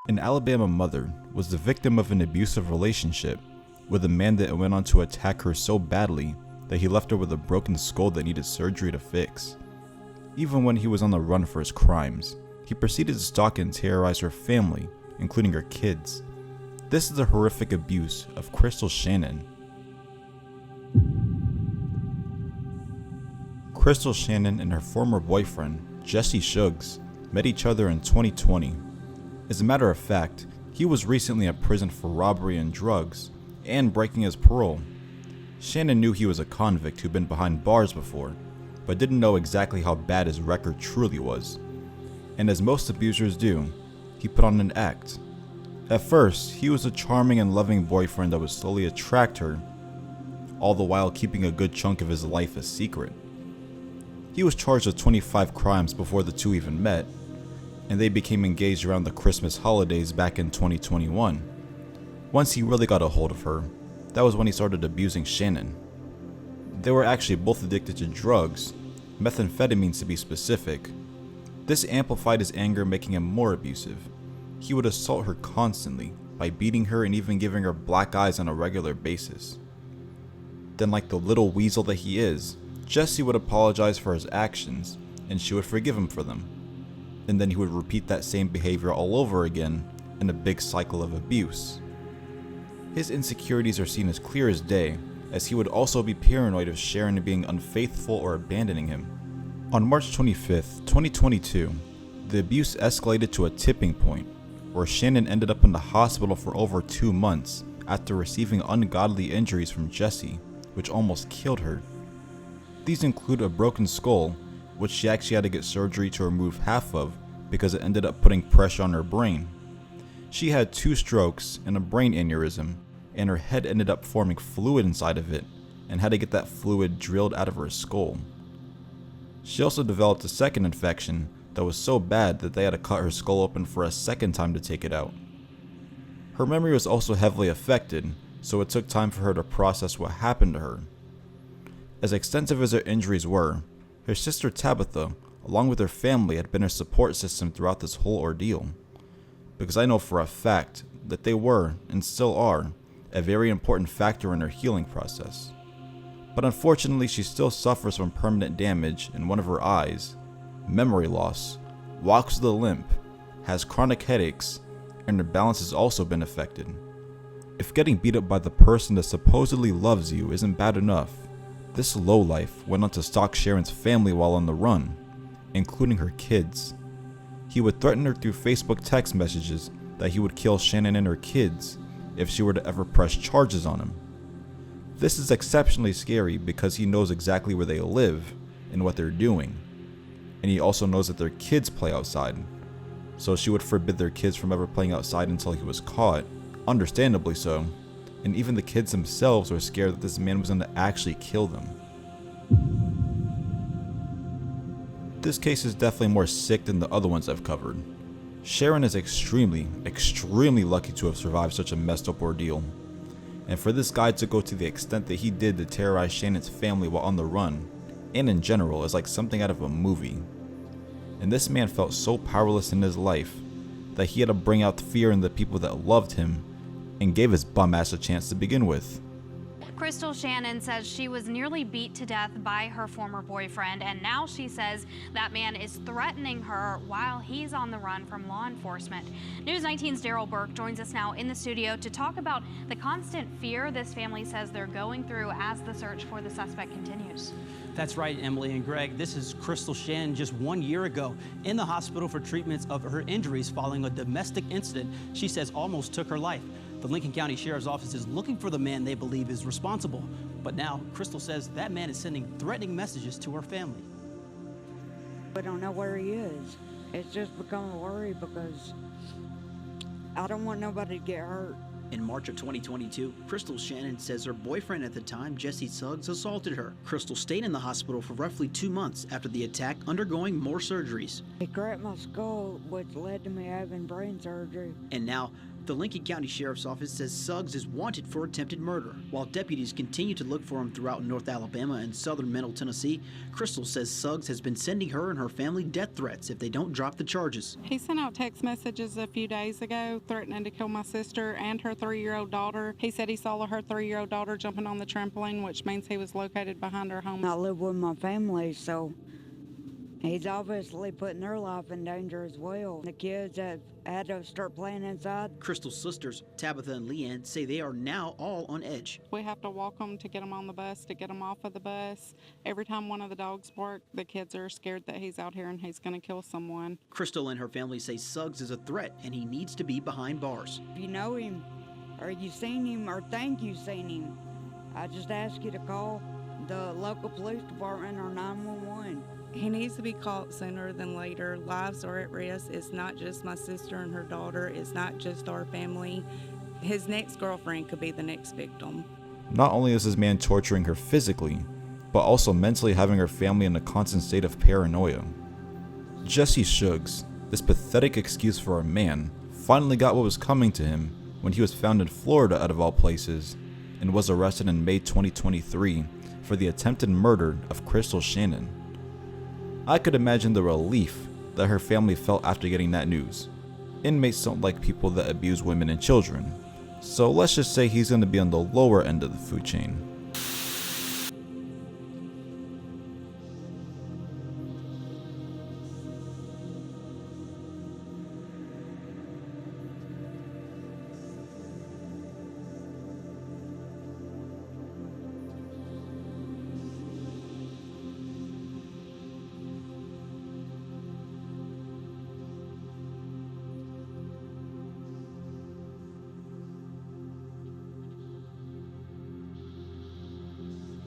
An Alabama mother was the victim of an abusive relationship with a man that went on to attack her so badly that he left her with a broken skull that needed surgery to fix. Even when he was on the run for his crimes, he proceeded to stalk and terrorize her family, including her kids. This is the horrific abuse of Crystal Shannon. Crystal Shannon and her former boyfriend, Jesse Suggs, met each other in 2020. As a matter of fact, he was recently in prison for robbery and drugs, and breaking his parole. Shannon knew he was a convict who'd been behind bars before, but didn't know exactly how bad his record truly was. And as most abusers do, he put on an act. At first, he was a charming and loving boyfriend that would slowly attract her, all the while keeping a good chunk of his life a secret. He was charged with 25 crimes before the two even met, and they became engaged around the Christmas holidays back in 2021. Once he really got a hold of her, that was when he started abusing Shannon. They were actually both addicted to drugs, methamphetamines to be specific. This amplified his anger, making him more abusive. He would assault her constantly by beating her and even giving her black eyes on a regular basis. Then, like the little weasel that he is, Jesse would apologize for his actions and she would forgive him for them. And then he would repeat that same behavior all over again in a big cycle of abuse. His insecurities are seen as clear as day, as he would also be paranoid of Sharon being unfaithful or abandoning him. On March 25th, 2022, the abuse escalated to a tipping point, where Shannon ended up in the hospital for over 2 months after receiving ungodly injuries from Jesse, which almost killed her. These include a broken skull, which she actually had to get surgery to remove half of because it ended up putting pressure on her brain. She had 2 strokes and a brain aneurysm, and her head ended up forming fluid inside of it and had to get that fluid drilled out of her skull. She also developed a second infection that was so bad that they had to cut her skull open for a second time to take it out. Her memory was also heavily affected, so it took time for her to process what happened to her. As extensive as her injuries were, her sister Tabitha, along with her family, had been her support system throughout this whole ordeal. Because I know for a fact that they were, and still are, a very important factor in her healing process. But unfortunately, she still suffers from permanent damage in one of her eyes, memory loss, walks with a limp, has chronic headaches, and her balance has also been affected. If getting beat up by the person that supposedly loves you isn't bad enough, this lowlife went on to stalk Sharon's family while on the run, including her kids. He would threaten her through Facebook text messages that he would kill Shannon and her kids if she were to ever press charges on him. This is exceptionally scary because he knows exactly where they live and what they're doing. And he also knows that their kids play outside, so she would forbid their kids from ever playing outside until he was caught, understandably so, and even the kids themselves were scared that this man was going to actually kill them. This case is definitely more sick than the other ones I've covered. Sharon is extremely lucky to have survived such a messed up ordeal. And for this guy to go to the extent that he did to terrorize Shannon's family while on the run, and in general, is like something out of a movie. And this man felt so powerless in his life that he had to bring out fear in the people that loved him and gave his bum ass a chance to begin with. Crystal Shannon says she was nearly beat to death by her former boyfriend, and now she says that man is threatening her while he's on the run from law enforcement. News 19's Daryl Burke joins us now in the studio to talk about the constant fear this family says they're going through as the search for the suspect continues. That's right, Emily and Greg. This is Crystal Shannon just 1 year ago in the hospital for treatments of her injuries following a domestic incident she says almost took her life. The Lincoln County Sheriff's Office is looking for the man they believe is responsible. But now, Crystal says that man is sending threatening messages to her family. We don't know where he is. It's just become a worry because I don't want nobody to get hurt. In March of 2022, Crystal Shannon says her boyfriend at the time, Jesse Suggs, assaulted her. Crystal stayed in the hospital for roughly 2 months after the attack, undergoing more surgeries. He cracked my skull, which led to me having brain surgery. And now, The Lincoln County Sheriff's Office says Suggs is wanted for attempted murder. While deputies continue to look for him throughout North Alabama and southern Middle Tennessee, Crystal says Suggs has been sending her and her family death threats if they don't drop the charges. He sent out text messages a few days ago threatening to kill my sister and her 3-year-old daughter. He said he saw her 3-year-old daughter jumping on the trampoline, which means he was located behind her home. I live with my family, so he's obviously putting their life in danger as well. The kids have had to start playing inside. Crystal's sisters, Tabitha and Leanne, say they are now all on edge. We have to walk them to get them on the bus, to get them off of the bus. Every time one of the dogs bark, the kids are scared that he's out here and he's going to kill someone. Crystal and her family say Suggs is a threat and he needs to be behind bars. If you know him, or you've seen him, or think you've seen him, I just ask you to call the local police department or 911. He needs to be caught sooner than later. Lives are at risk. It's not just my sister and her daughter. It's not just our family. His next girlfriend could be the next victim. Not only is this man torturing her physically, but also mentally having her family in a constant state of paranoia. Jesse Suggs, this pathetic excuse for a man, finally got what was coming to him when he was found in Florida out of all places, and was arrested in May 2023 for the attempted murder of Crystal Shannon. I could imagine the relief that her family felt after getting that news. Inmates don't like people that abuse women and children, so let's just say he's going to be on the lower end of the food chain.